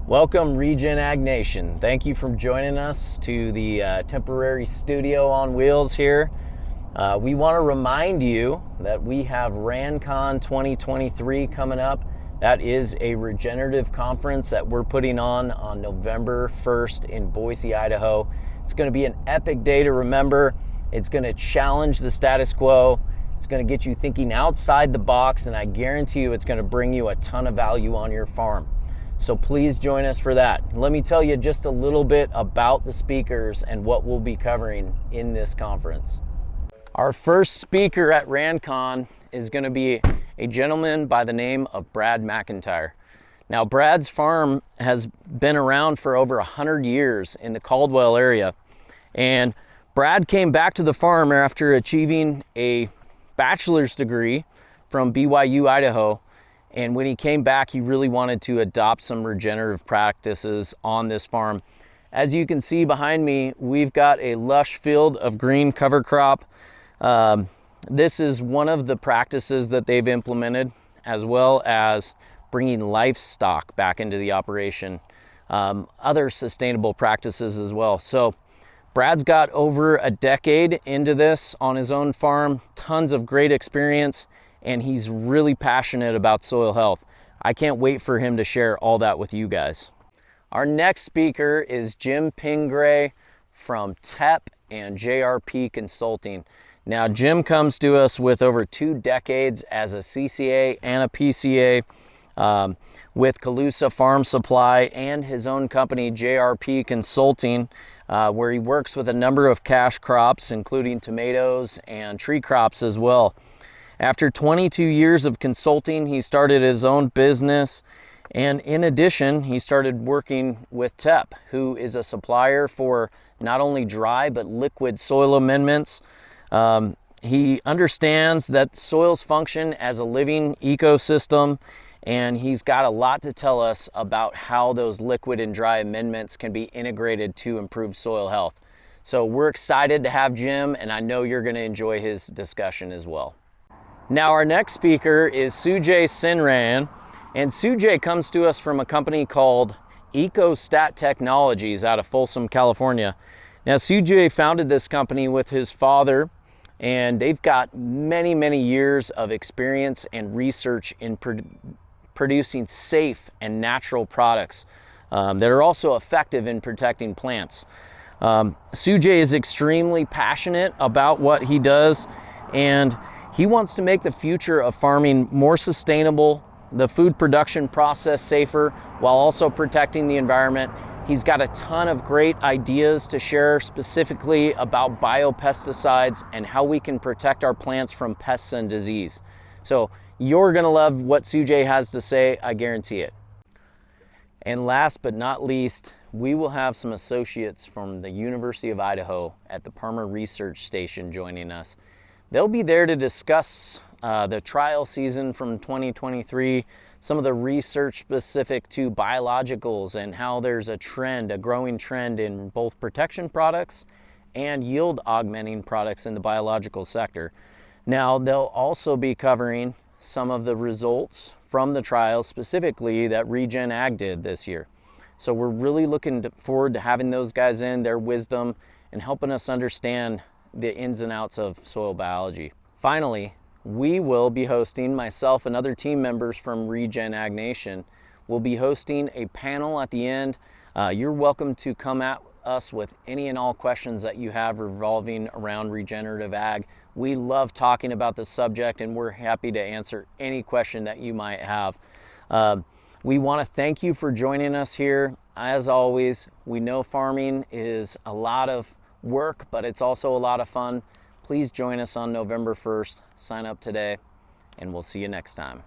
Welcome RegenAG Nation. Thank you for joining us to the temporary studio on wheels here. We want to remind you that we have RANCON 2023 coming up. That is a regenerative conference that we're putting on November 1st in Boise, Idaho. It's going to be an epic day to remember. It's going to challenge the status quo. It's going to get you thinking outside the box, and I guarantee you it's going to bring you a ton of value on your farm. So please join us for that. Let me tell you just a little bit about the speakers and what we'll be covering in this conference. Our first speaker at RANCON is going to be a gentleman by the name of Brad McIntyre. Now, Brad's farm has been around for over 100 years in the Caldwell area. And Brad came back to the farm after achieving a bachelor's degree from BYU, Idaho. And when he came back, he really wanted to adopt some regenerative practices on this farm. As you can see behind me, we've got a lush field of green cover crop. This is one of the practices that they've implemented, as well as bringing livestock back into the operation, other sustainable practices as well. So Brad's got over a decade into this on his own farm, tons of great experience, and he's really passionate about soil health. I can't wait for him to share all that with you guys. Our next speaker is Jim Pingrey from TEP and JRP Consulting. Now, Jim comes to us with over 2 decades as a CCA and a PCA with Calusa Farm Supply and his own company, JRP Consulting, where he works with a number of cash crops, including tomatoes and tree crops as well. After 22 years of consulting, he started his own business, and in addition, he started working with TEP, who is a supplier for not only dry but liquid soil amendments. He understands that soils function as a living ecosystem, and he's got a lot to tell us about how those liquid and dry amendments can be integrated to improve soil health. So we're excited to have Jim, and I know you're going to enjoy his discussion as well. Now, our next speaker is Sujay Senrayan, and Sujay comes to us from a company called EcoStat Technologies out of Folsom, California. Now, Sujay founded this company with his father, and they've got many, many years of experience and research in producing safe and natural products that are also effective in protecting plants. Sujay is extremely passionate about what he does, and he wants to make the future of farming more sustainable, the food production process safer, while also protecting the environment. He's got a ton of great ideas to share specifically about biopesticides and how we can protect our plants from pests and disease. So you're gonna love what Sujay has to say, I guarantee it. And last but not least, we will have some associates from the University of Idaho at the Pingr Research Station joining us. They'll be there to discuss the trial season from 2023, some of the research specific to biologicals and how there's a trend, a growing trend in both protection products and yield augmenting products in the biological sector. Now, they'll also be covering some of the results from the trials specifically that RegenAG did this year. So we're really looking forward to having those guys in, their wisdom, and helping us understand the ins and outs of soil biology. Finally, we will be hosting, myself and other team members from RegenAG Nation will be hosting a panel at the end. You're welcome to come at us with any and all questions that you have revolving around regenerative ag. We love talking about the subject, and we're happy to answer any question that you might have. We want to thank you for joining us here. As always, we know farming is a lot of work, but it's also a lot of fun. Please join us on November 1st. Sign up today, and we'll see you next time.